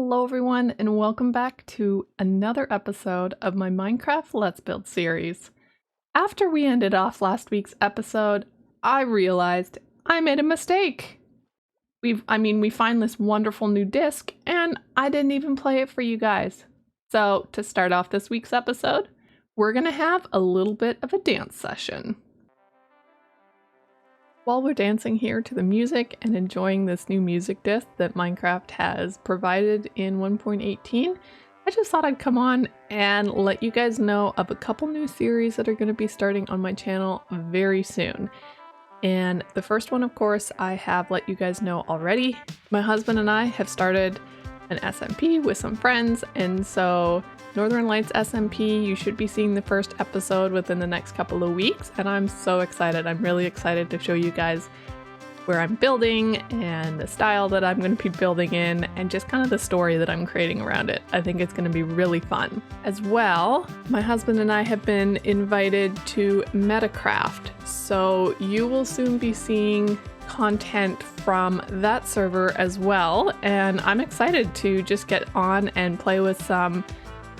Hello everyone and welcome back to another episode of my Minecraft Let's Build series. After we ended off last week's episode, I realized I made a mistake. We find this wonderful new disc and I didn't even play it for you guys. So to start off this week's episode, we're gonna have a little bit of a dance session. While we're dancing here to the music and enjoying this new music disc that Minecraft has provided in 1.18, I just thought I'd come on and let you guys know of a couple new series that are going to be starting on my channel very soon. And the first one, of course, I have let you guys know already. My husband and I have started an SMP with some friends, and so Northern Lights SMP, you should be seeing the first episode within the next couple of weeks, and I'm so excited. I'm really excited to show you guys where I'm building and the style that I'm going to be building in and just kind of the story that I'm creating around it. I think it's going to be really fun. As well, my husband and I have been invited to Metacraft, so you will soon be seeing content from that server as well, and I'm excited to just get on and play with some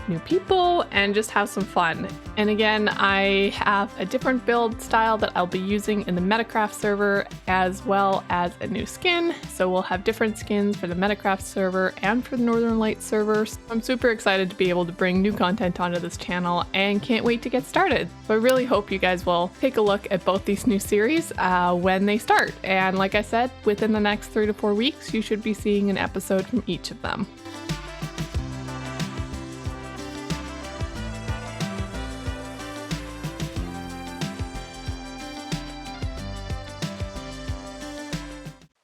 new people and just have some fun. And again, I have a different build style that I'll be using in the Metacraft server, as well as a new skin. So we'll have different skins for the Metacraft server and for the Northern Lights servers. I'm super excited to be able to bring new content onto this channel and can't wait to get started. So I really hope you guys will take a look at both these new series when they start. And like I said, within the next 3 to 4 weeks, you should be seeing an episode from each of them.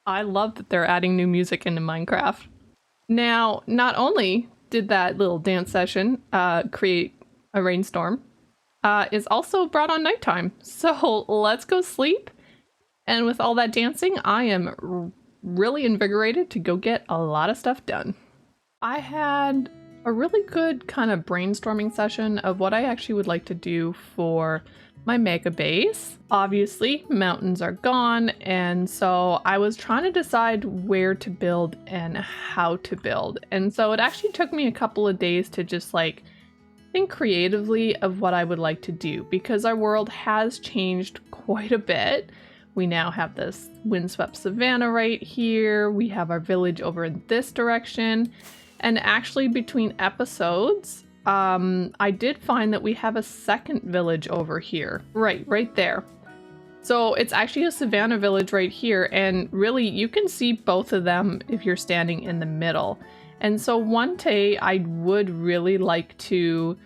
I love that they're adding new music into Minecraft. Now, not only did that little dance session create a rainstorm, it's also brought on nighttime. So let's go sleep. And with all that dancing, I am really invigorated to go get a lot of stuff done. I had a really good kind of brainstorming session of what I actually would like to do for my mega base. Obviously, mountains are gone, and so I was trying to decide where to build and how to build. And so it actually took me a couple of days to just like think creatively of what I would like to do, because our world has changed quite a bit. We now have this windswept savanna right here. We have our village over in this direction. And actually between episodes, I did find that we have a second village over here, right there. So it's actually a savanna village right here, and really you can see both of them if you're standing in the middle. And so one day I would really like to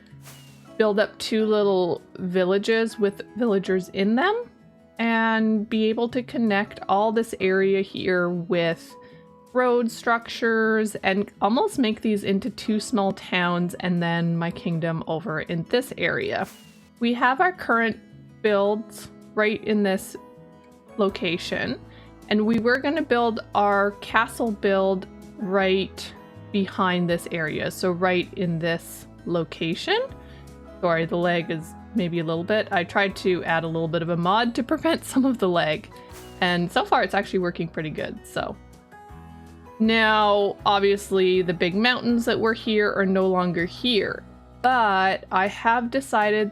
build up 2 little villages with villagers in them and be able to connect all this area here with road structures and almost make these into 2 small towns, and then my kingdom over in this area. We have our current builds right in this location, and we were going to build our castle build right behind this area, so right in this location. Sorry, the lag is maybe a little bit. I tried to add a little bit of a mod to prevent some of the lag, and so far it's actually working pretty good. So now, obviously, the big mountains that were here are no longer here, but I have decided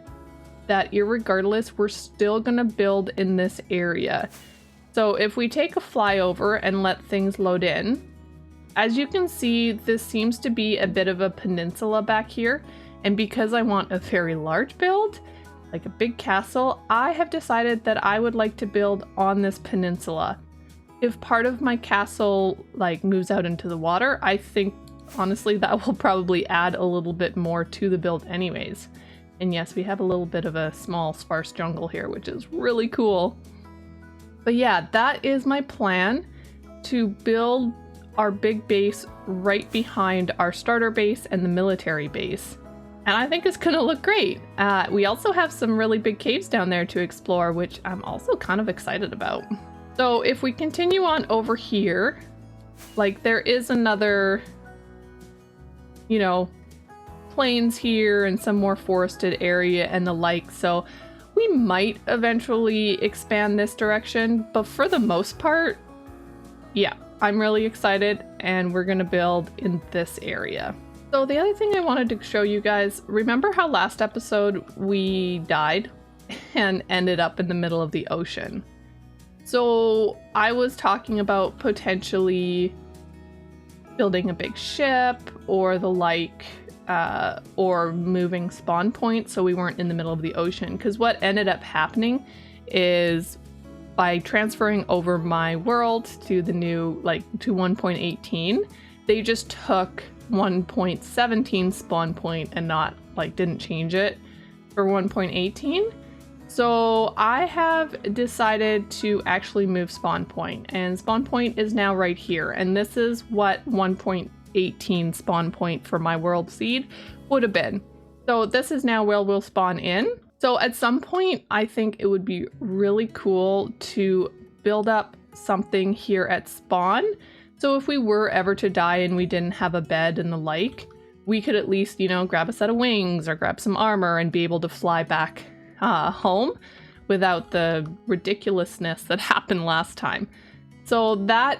that irregardless, we're still going to build in this area. So if we take a flyover and let things load in, as you can see, this seems to be a bit of a peninsula back here, and because I want a very large build, like a big castle, I have decided that I would like to build on this peninsula. If part of my castle like moves out into the water, I think honestly that will probably add a little bit more to the build anyways. And yes, we have a little bit of a small sparse jungle here, which is really cool. But yeah, that is my plan, to build our big base right behind our starter base and the military base. And I think it's gonna look great. We also have some really big caves down there to explore, which I'm also kind of excited about. So if we continue on over here, like there is another, you know, plains here and some more forested area and the like. So we might eventually expand this direction, but for the most part, yeah, I'm really excited, and we're gonna build in this area. So the other thing I wanted to show you guys, remember how last episode we died and ended up in the middle of the ocean? So I was talking about potentially building a big ship or the like, or moving spawn point so we weren't in the middle of the ocean. Because what ended up happening is by transferring over my world to the new, to 1.18, they just took 1.17 spawn point and didn't change it for 1.18. So I have decided to actually move spawn point, and spawn point is now right here, and this is what 1.18 spawn point for my world seed would have been. So this is now where we'll spawn in. So at some point, I think it would be really cool to build up something here at spawn. So if we were ever to die and we didn't have a bed and the like, we could at least, grab a set of wings or grab some armor and be able to fly back home without the ridiculousness that happened last time. So that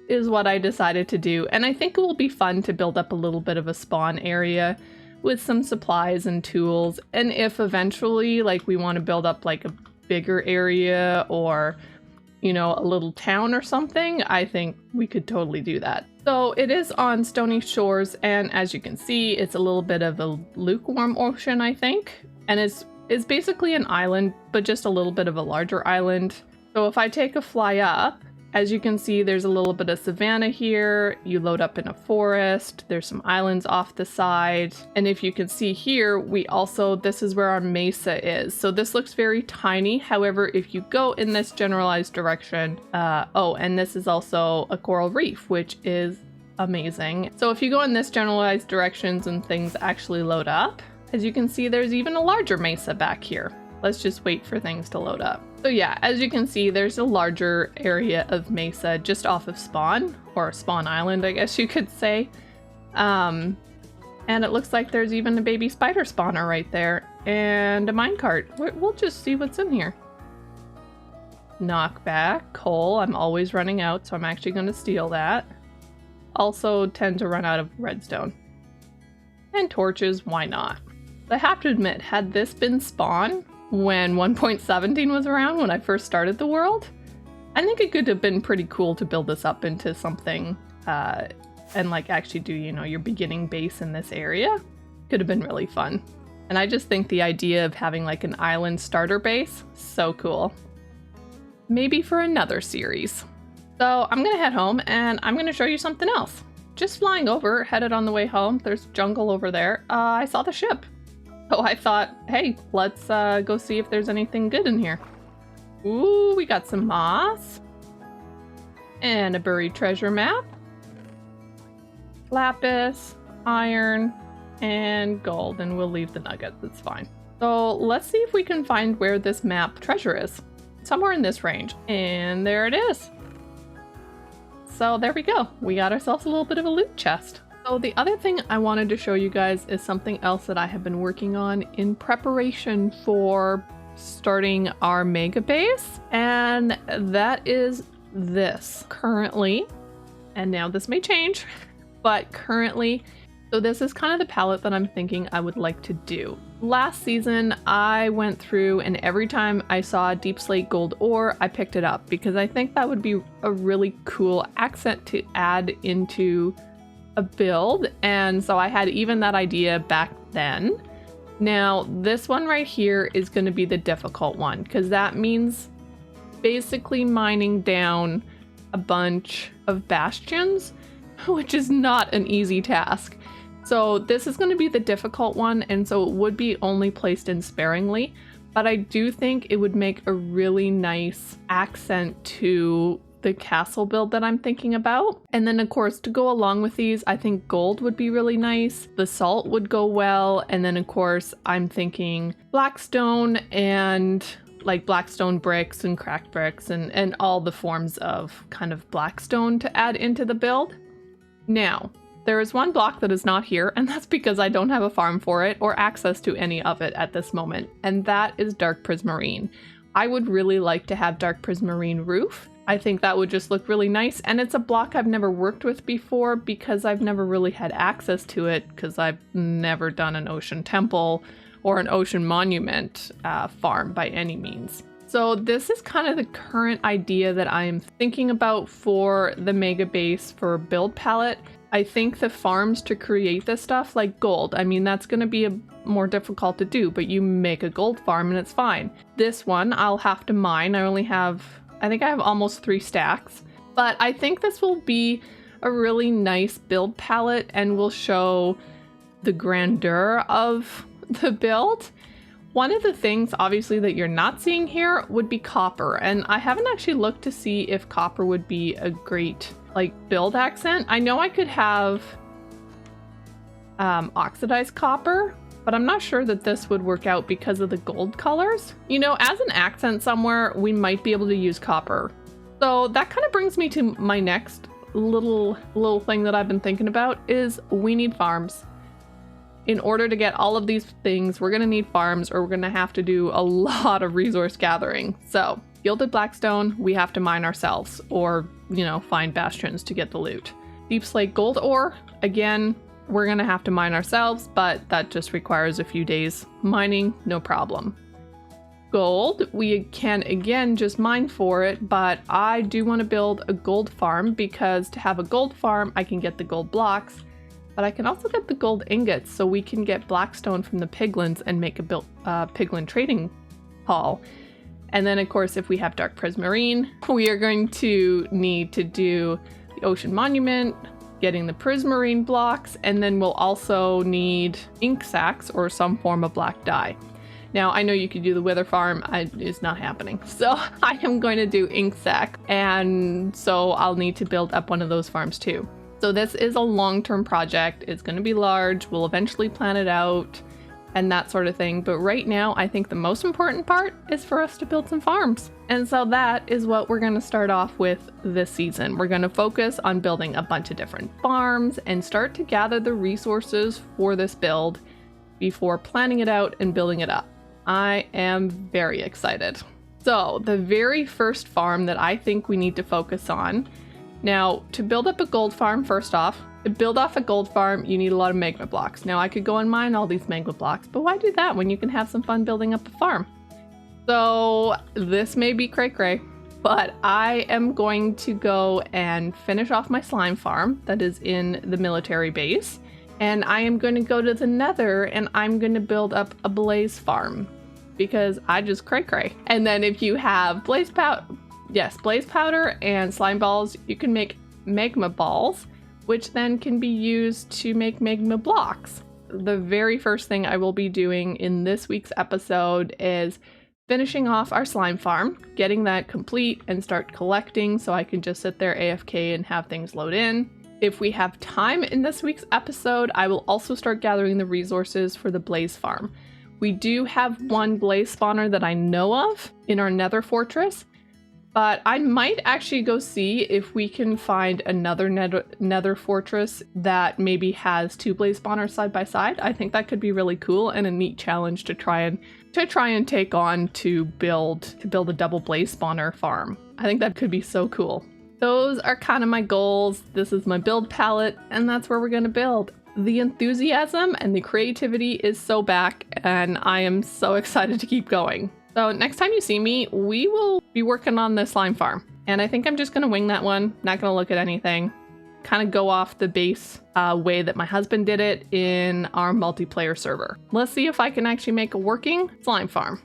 is what I decided to do, and I think it will be fun to build up a little bit of a spawn area with some supplies and tools, and if eventually we want to build up a bigger area or a little town or something, I think we could totally do that. So it is on stony shores, and as you can see, it's a little bit of a lukewarm ocean, I think, and it's basically an island, but just a little bit of a larger island. So if I take a fly up, as you can see, there's a little bit of savanna here. You load up in a forest. There's some islands off the side. And if you can see here, this is where our mesa is. So this looks very tiny. However, if you go in this generalized direction, and this is also a coral reef, which is amazing. So if you go in this generalized directions and things actually load up, as you can see, there's even a larger mesa back here. Let's just wait for things to load up. So yeah, as you can see, there's a larger area of mesa just off of spawn, or spawn island, I guess you could say. And it looks like there's even a baby spider spawner right there, and a minecart. We'll just see what's in here. Knockback, coal, I'm always running out, so I'm actually gonna steal that. Also tend to run out of redstone. And torches, why not? I have to admit, had this been spawn when 1.17 was around, when I first started the world, I think it could have been pretty cool to build this up into something and actually do, your beginning base in this area. Could have been really fun. And I just think the idea of having an island starter base, so cool. Maybe for another series. So I'm gonna head home and I'm gonna show you something else. Just flying over, headed on the way home, there's jungle over there, I saw the ship. So I thought, hey, let's go see if there's anything good in here. Ooh, we got some moss. And a buried treasure map. Lapis, iron, and gold. And we'll leave the nuggets, it's fine. So let's see if we can find where this map treasure is. Somewhere in this range. And there it is. So there we go. We got ourselves a little bit of a loot chest. So the other thing I wanted to show you guys is something else that I have been working on in preparation for starting our mega base, and that is this. Currently, and now this may change, but currently, so this is kind of the palette that I'm thinking I would like to do. Last season, I went through and every time I saw deep slate gold ore, I picked it up because I think that would be a really cool accent to add into a build, and so I had even that idea back then. Now this one right here is going to be the difficult one because that means basically mining down a bunch of bastions, which is not an easy task. So this is going to be the difficult one, and so it would be only placed in sparingly, but I do think it would make a really nice accent to the castle build that I'm thinking about. And then of course, to go along with these, I think gold would be really nice. The salt would go well. And then of course, I'm thinking blackstone and blackstone bricks and cracked bricks and all the forms of kind of blackstone to add into the build. Now, there is one block that is not here, and that's because I don't have a farm for it or access to any of it at this moment. And that is dark prismarine. I would really like to have dark prismarine roof. I think that would just look really nice, and it's a block I've never worked with before because I've never really had access to it because I've never done an ocean temple or an ocean monument farm by any means. So this is kind of the current idea that I'm thinking about for the mega base for build palette. I think the farms to create this stuff, like gold, I mean, that's going to be more difficult to do, but you make a gold farm and it's fine. This one I'll have to mine. I think I have almost 3 stacks, but I think this will be a really nice build palette and will show the grandeur of the build. One of the things, obviously, that you're not seeing here would be copper, and I haven't actually looked to see if copper would be a great, like, build accent. I know I could have oxidized copper, but I'm not sure that this would work out because of the gold colors. You know, as an accent somewhere, we might be able to use copper. So that kind of brings me to my next little thing that I've been thinking about is we need farms. In order to get all of these things, we're gonna need farms, or we're gonna have to do a lot of resource gathering. So, gilded blackstone, we have to mine ourselves, or, you know, find bastions to get the loot. Deep slate gold ore, again, we're gonna have to mine ourselves, but that just requires a few days mining, no problem. Gold, we can again just mine for it, but I do want to build a gold farm because to have a gold farm, I can get the gold blocks, but I can also get the gold ingots, so we can get blackstone from the piglins and make a piglin trading hall. And then, of course, if we have dark prismarine, we are going to need to do the ocean monument, getting the prismarine blocks, and then we'll also need ink sacks or some form of black dye. Now, I know you could do the wither farm, it's not happening. So I am going to do ink sack, and so I'll need to build up one of those farms too. So this is a long-term project. It's going to be large. We'll eventually plan it out and that sort of thing. But right now, I think the most important part is for us to build some farms. And so that is what we're going to start off with this season. We're going to focus on building a bunch of different farms and start to gather the resources for this build before planning it out and building it up. I am very excited. So the very first farm that I think we need to focus on. Now, to build up a gold farm, first off, to build off a gold farm, you need a lot of magma blocks. Now, I could go and mine all these magma blocks, but why do that when you can have some fun building up a farm? So, this may be cray-cray, but I am going to go and finish off my slime farm that is in the military base, and I am going to go to the nether and I'm going to build up a blaze farm because I just cray-cray. And then if you have blaze powder and slime balls, you can make magma balls, which then can be used to make magma blocks. The very first thing I will be doing in this week's episode is finishing off our slime farm, getting that complete and start collecting so I can just sit there AFK and have things load in. If we have time in this week's episode, I will also start gathering the resources for the blaze farm. We do have one blaze spawner that I know of in our nether fortress, but I might actually go see if we can find another nether fortress that maybe has 2 blaze spawners side by side. I think that could be really cool and a neat challenge to try and take on to build a double blaze spawner farm. I think that could be so cool. Those are kind of my goals. This is my build palette, and that's where we're going to build. The enthusiasm and the creativity is so back, and I am so excited to keep going. So next time you see me, we will be working on the slime farm. And I think I'm just going to wing that one, not going to look at anything. Kind of go off the base way that my husband did it in our multiplayer server. Let's see if I can actually make a working slime farm.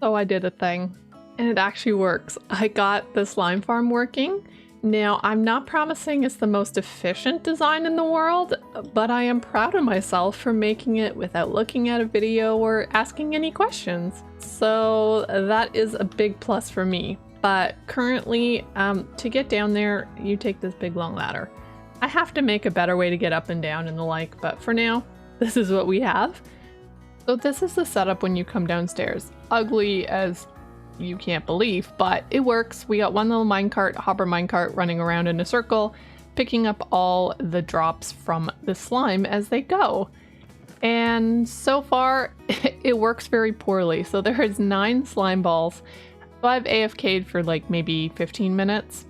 So I did a thing, and it actually works. I got the slime farm working. Now, I'm not promising it's the most efficient design in the world, but I am proud of myself for making it without looking at a video or asking any questions. So that is a big plus for me. But currently, to get down there, you take this big long ladder. I have to make a better way to get up and down and the like, but for now, this is what we have. So this is the setup when you come downstairs. Ugly as you can't believe, but it works. We got one little minecart, hopper minecart running around in a circle, picking up all the drops from the slime as they go. And so far, it works very poorly. So there is 9 slime balls So I've AFK'd for like maybe 15 minutes.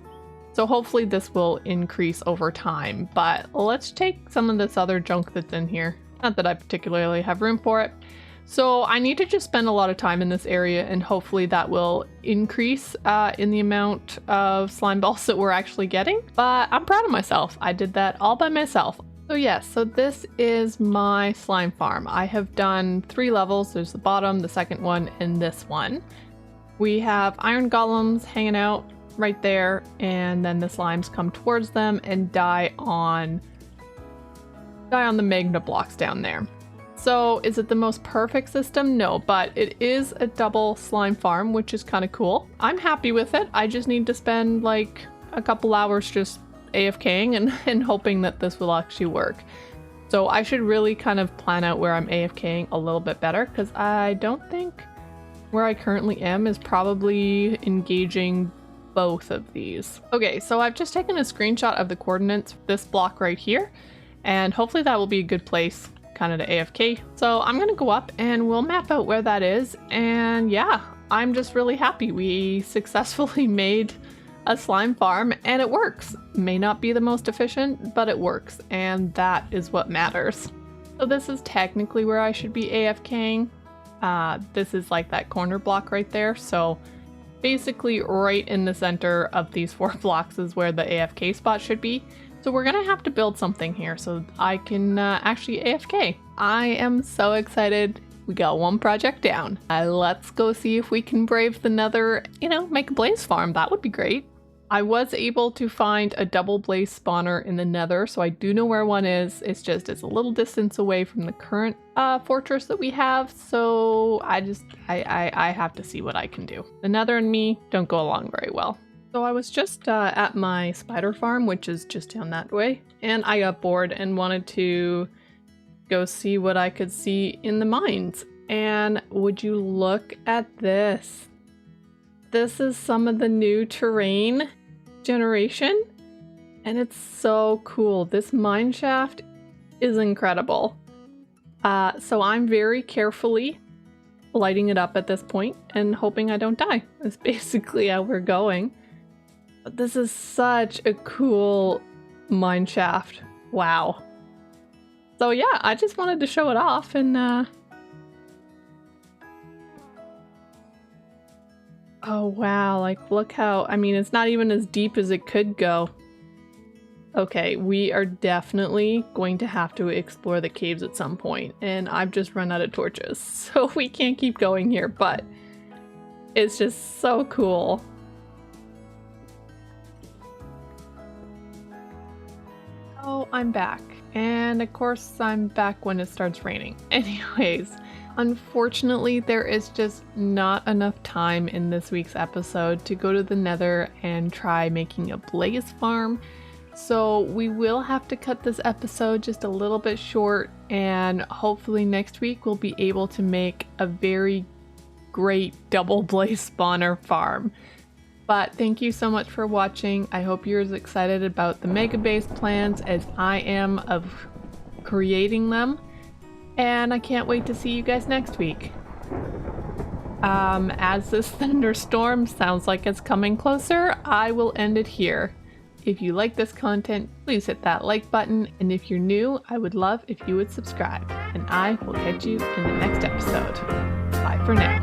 So hopefully this will increase over time, but let's take some of this other junk that's in here. Not that I particularly have room for it. So I need to just spend a lot of time in this area, and hopefully that will increase in the amount of slime balls that we're actually getting. But I'm proud of myself. I did that all by myself. So yes, so this is my slime farm. I have done 3 levels. There's the bottom, the second one, and this one. We have iron golems hanging out right there, and then the slimes come towards them and die on the magma blocks down there. So is it the most perfect system? No, but it is a double slime farm, which is kind of cool. I'm happy with it. I just need to spend like a couple hours just AFKing and hoping that this will actually work. So I should really kind of plan out where I'm AFKing a little bit better, because I don't think where I currently am is probably engaging both of these. Okay, so I've just taken a screenshot of the coordinates for this block right here, and hopefully that will be a good place kind of to AFK. So I'm gonna go up and we'll map out where that is. And yeah, I'm just really happy we successfully made a slime farm and it works. May not be the most efficient, but it works, and that is what matters. So this is technically where I should be AFKing. This is like that corner block right there. So basically right in the center of these 4 blocks is where the AFK spot should be. So we're gonna have to build something here so I can actually AFK. I am so excited. We got 1 project down. Let's go see if we can brave the nether, make a blaze farm. That would be great. I was able to find a double blaze spawner in the nether, so I do know where one is. It's a little distance away from the current fortress that we have. So I have to see what I can do. The nether and me don't go along very well. So I was just at my spider farm, which is just down that way, and I got bored and wanted to go see what I could see in the mines. And would you look at this? This is some of the new terrain generation, and it's so cool. This mine shaft is incredible. So I'm very carefully lighting it up at this point and hoping I don't die. That's basically how we're going. But this is such a cool mine shaft. Wow. So yeah, I just wanted to show it off, and oh wow, like look how, it's not even as deep as it could go. Okay, we are definitely going to have to explore the caves at some point, and I've just run out of torches, so we can't keep going here, but it's just so cool. Oh, I'm back. And of course I'm back when it starts raining. Anyways, unfortunately there is just not enough time in this week's episode to go to the nether and try making a blaze farm. So we will have to cut this episode just a little bit short, and hopefully next week we'll be able to make a very great double blaze spawner farm. But thank you so much for watching. I hope you're as excited about the mega base plans as I am of creating them. And I can't wait to see you guys next week. As this thunderstorm sounds like it's coming closer, I will end it here. If you like this content, please hit that like button. And if you're new, I would love if you would subscribe. And I will catch you in the next episode. Bye for now.